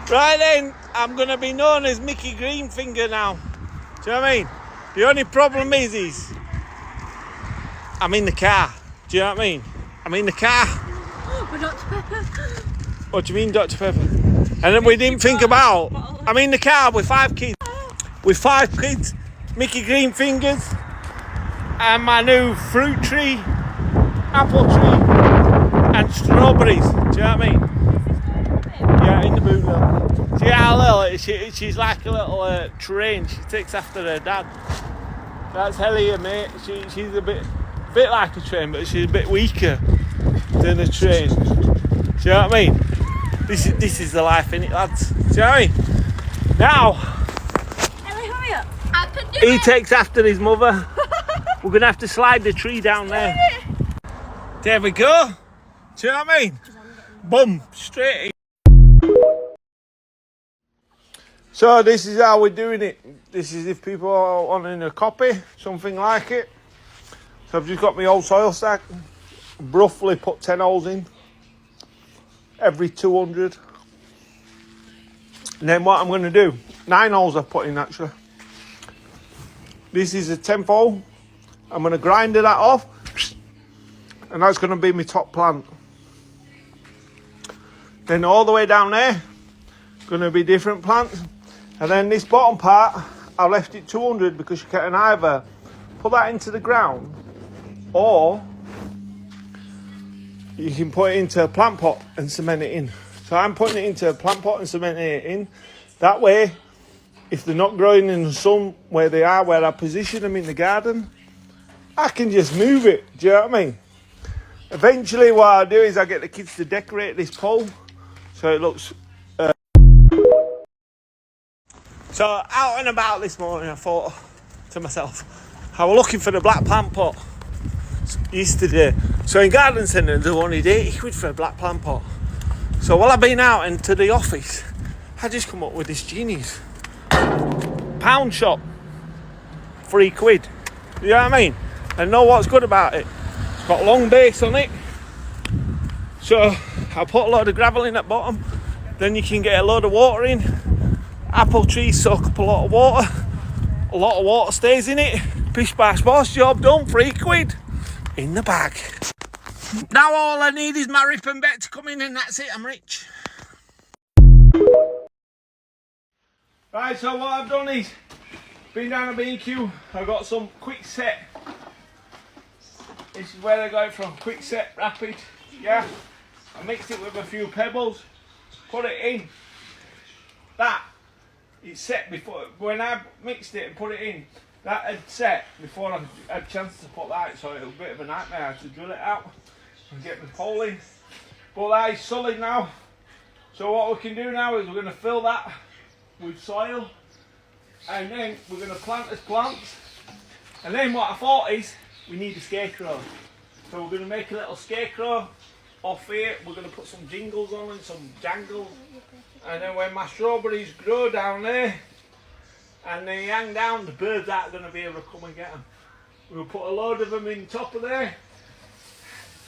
Right then, I'm going to be known as Mickeygreenfinger now. Do you know what I mean? The only problem is I'm in the car. Do you know what I mean? I'm in the car. We're Dr. Pepper. What do you mean, Dr. Pepper? And then we didn't think about, I'm in the car with 5 kids. With 5 kids, Mickeygreenfingers, and my new fruit tree, apple tree, and strawberries. Do you know what I mean? Yeah, in the boot though. See how little, she's like a little train. She takes after her dad. That's Hellier, mate. She's a bit like a train, but she's a bit weaker than a train. Do you know what I mean? This is the life, innit, lads? Do you know what I mean? Now, Ellie, hurry up. I can do he it. takes after his mother. We're going to have to slide the tree down there. There we go. Do you know what I mean? Boom, straight in. So this is how we're doing it. This is if people are wanting a copy, something like it. So I've just got my old soil stack. Roughly put 10 holes in. Every 200. And then what I'm going to do, 9 holes I've put in actually. This is a 10th hole. I'm going to grind that off. And that's going to be my top plant. Then all the way down there, going to be different plants. And then this bottom part, I left it 200 because you can either put that into the ground or you can put it into a plant pot and cement it in. So I'm putting it into a plant pot and cementing it in. That way, if they're not growing in the sun where they are, where I position them in the garden, I can just move it. Do you know what I mean? Eventually what I'll do is I get the kids to decorate this pole so it looks... So out and about this morning I thought to myself, I was looking for the black plant pot yesterday. So in garden centre they wanted £80 for a black plant pot. So while I've been out into the office, I just come up with this genius. Pound shop, £3. You know what I mean? And know what's good about it? It's got a long base on it. So I put a load of gravel in at bottom. Then you can get a load of water in. Apple trees soak up a lot of water. A lot of water stays in it. Pish bash boss, job done. £3 in the bag. Now all I need is my rip and bet to come in and that's it, I'm rich. Right, so what I've done is been down a B&Q. I've got some quick set. This is where I got it from, quick set, rapid. Yeah, I mixed it with a few pebbles, put it in. That it's set before, when I mixed it and put it in, that had set before I had a chance to put that in, so it was a bit of a nightmare. I had to drill it out and get my pole in. But that is solid now. So what we can do now is we're going to fill that with soil and then we're going to plant as plants. And then what I thought is, we need a scarecrow. So we're going to make a little scarecrow off here. We're going to put some jingles on and some jangles. And then when my strawberries grow down there and they hang down, the birds aren't going to be able to come and get them. We'll put a load of them in top of there.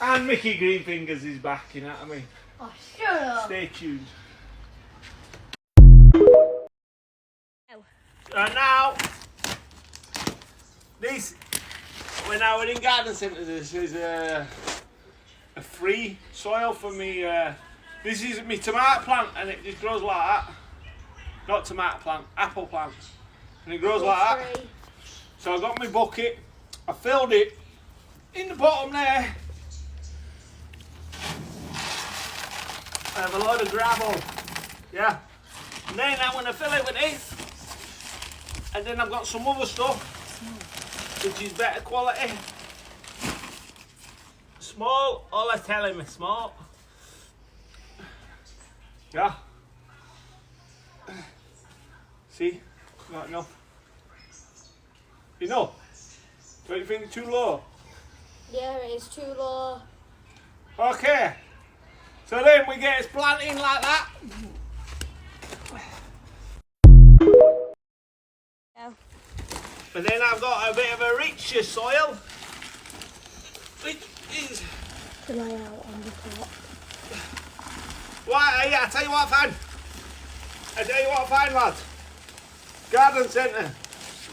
And Mickeygreenfingers is back, you know what I mean? Oh, shut up. Stay tuned. And now, this, when I was in garden centre, this is a free soil for me. This is my tomato plant and it just grows like that. Not tomato plant, apple plant. And it grows like that. So I got my bucket, I filled it in the bottom there. I have a load of gravel. Yeah. And then I'm going to fill it with this. And then I've got some other stuff, which is better quality. Small, all they're telling me, small. Yeah. See? Not enough. Enough? Don't you think it's too low? Yeah, it is too low. Okay. So then we get his plant in like that. Yeah. And then I've got a bit of a richer soil, which is... Can I out on the top? Why, yeah, I tell you what, fan. what I find, lads. Garden centre,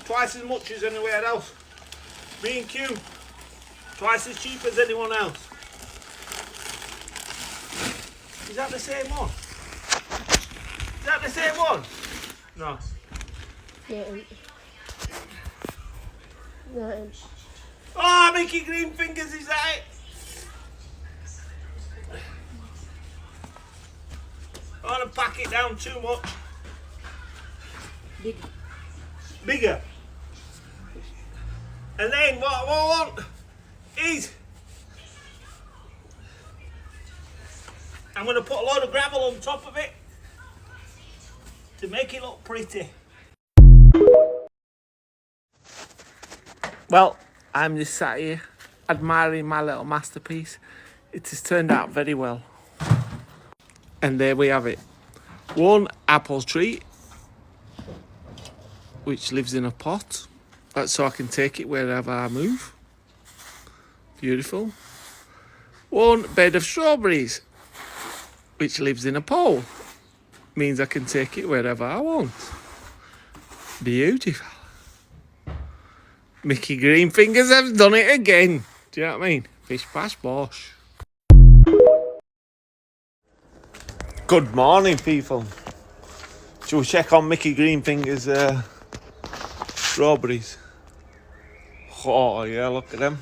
twice as much as anywhere else. B&Q, twice as cheap as anyone else. Is that the same one? Is that the same one? No. Yeah. No. Oh, Mickeygreenfingers, is that it? I want to pack it down too much. Bigger. And then what I want is I'm going to put a load of gravel on top of it to make it look pretty. Well, I'm just sat here admiring my little masterpiece. It has turned out very well. And there we have it. One apple tree, which lives in a pot. That's so I can take it wherever I move. Beautiful. One bed of strawberries, which lives in a pole. Means I can take it wherever I want. Beautiful. Mickeygreenfingers have done it again. Do you know what I mean? Bish bash bosh. Good morning, people. Shall we check on Mickeygreenfingers' strawberries? Oh yeah, look at them.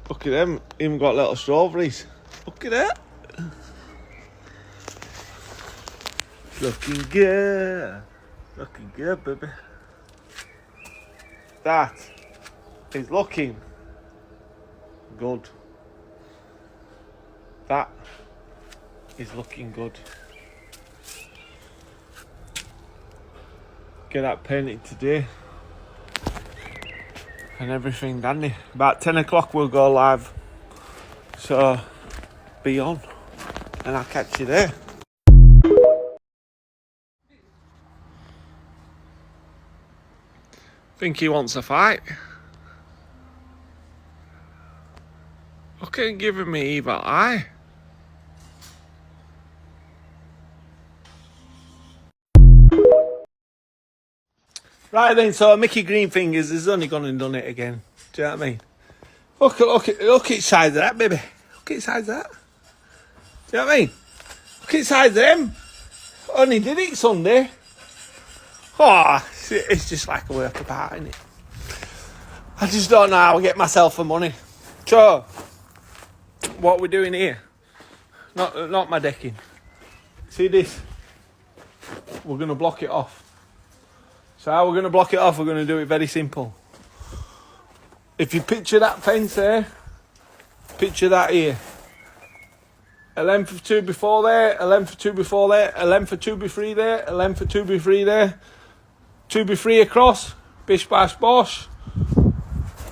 Look at them. Even got little strawberries. Look at that. Looking good. Looking good, baby. That is looking good. That is looking good. Get that painted today. And everything, Danny. About 10 o'clock we'll go live. So be on. And I'll catch you there. Think he wants a fight. Look at him giving me evil eye. Right then, so Mickeygreenfingers has only gone and done it again. Do you know what I mean? Look at the size of that, baby. Look at the size of that. Do you know what I mean? Look at the size of them. Only did it Sunday. Oh, it's just like a work of art, isn't it? I just don't know how I get myself the money. So, what we're doing here, not my decking. See this? We're going to block it off. So how we're going to block it off, we're going to do it very simple. If you picture that fence there, picture that here. A length of 2 before there, a length of 2 before there, a length of 2 before there, a length of 2 before there, 2 before across, bish bash bosh.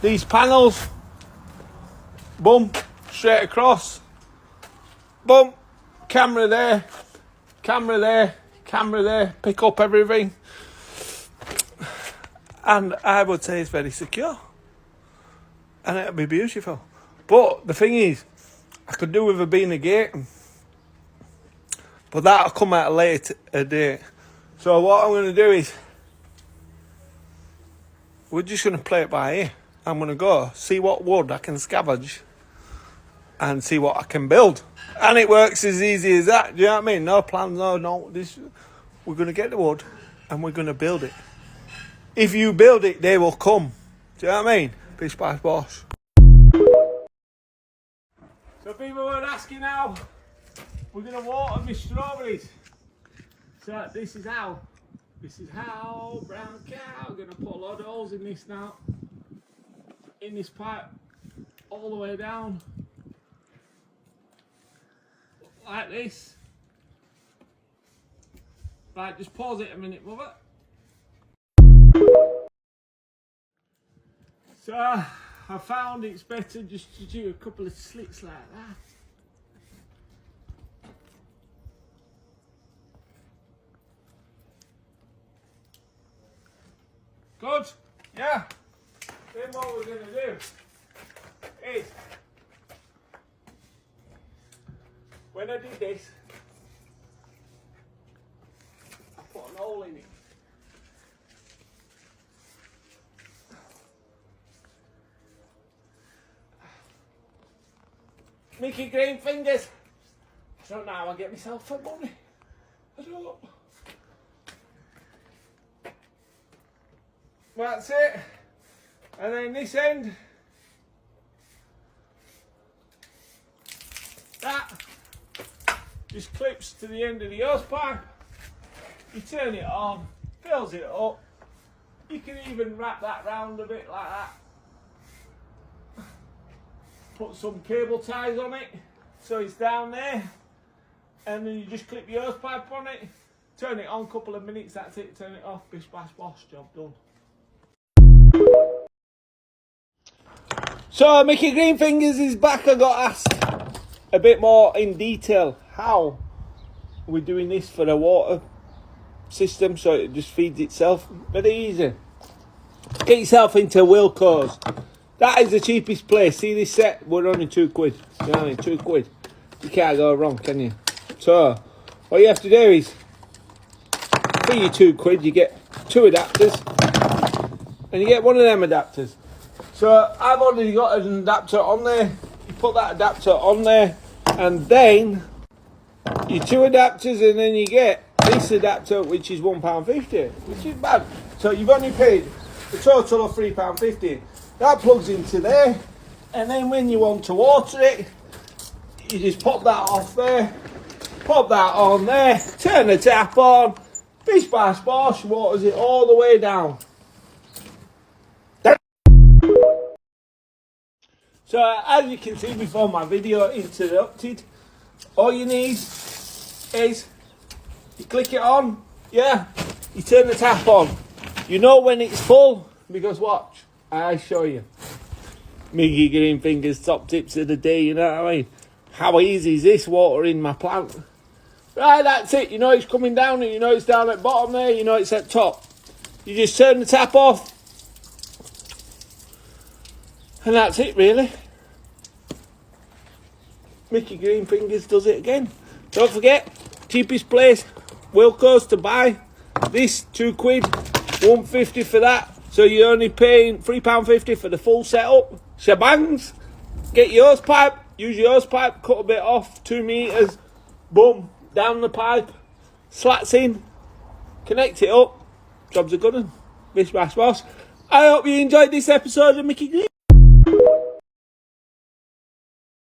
These panels, boom, straight across, boom, camera there, camera there, camera there, pick up everything. And I would say it's very secure. And it'll be beautiful. But the thing is, I could do with it being a gate. But that'll come at a later date. So what I'm going to do is, we're just going to play it by ear. I'm going to go see what wood I can scavenge and see what I can build. And it works as easy as that. Do you know what I mean? No plans, no. We're going to get the wood and we're going to build it. If you build it, they will come. Do you know what I mean? Bish bash bosh. So people were asking how we're going to water my strawberries. So this is how, brown cow. I'm going to put a lot of holes in this now. In this pipe, all the way down. Like this. Right, just pause it a minute, mother. So I found it's better just to do a couple of slits like that. Good? Yeah. Then what we're going to do is, when I did this, an hole in it. Mickeygreenfingers. I don't know how I get myself for money. I don't. That's it. And then this end, that just clips to the end of the hose pipe. You turn it on, fills it up. You can even wrap that round a bit like that. Put some cable ties on it so it's down there, and then you just clip your hose pipe on it, turn it on, couple of minutes, that's it, turn it off, bish bash bosh, job done. So Mickeygreenfingers is back. I got asked a bit more in detail how we're doing this for a water system so it just feeds itself. Very easy. Get yourself into Wilco's. That is the cheapest place. See this set? We're only £2. You know what I mean? £2. You can't go wrong, can you? So what you have to do is, for your £2, you get 2 adapters, and you get one of them adapters. So I've already got an adapter on there. You put that adapter on there, and then your 2 adapters, and then you get this adapter, which is £1.50, which is bad. So you've only paid a total of £3.50. That plugs into there, and then when you want to water it, you just pop that off there, pop that on there, turn the tap on, bish bash bosh, waters it all the way down. So as you can see before my video interrupted, all you need is you click it on, yeah, you turn the tap on. You know when it's full because watch, I show you. Mickeygreenfingers top tips of the day, you know what I mean? How easy is this watering my plant? Right, that's it. You know it's coming down, and you know it's down at bottom there, you know it's at top. You just turn the tap off, and that's it really. Mickeygreenfingers does it again. Don't forget, cheapest place, Wilco's, to buy this. £2, £1.50 for that. So you're only paying £3.50 for the full setup. Shabangs. Get your hose pipe, use your hose pipe, cut a bit off, 2 meters, boom, down the pipe, slats in, connect it up, job's a good one. Bish bash bosh. I hope you enjoyed this episode of Mickey Green.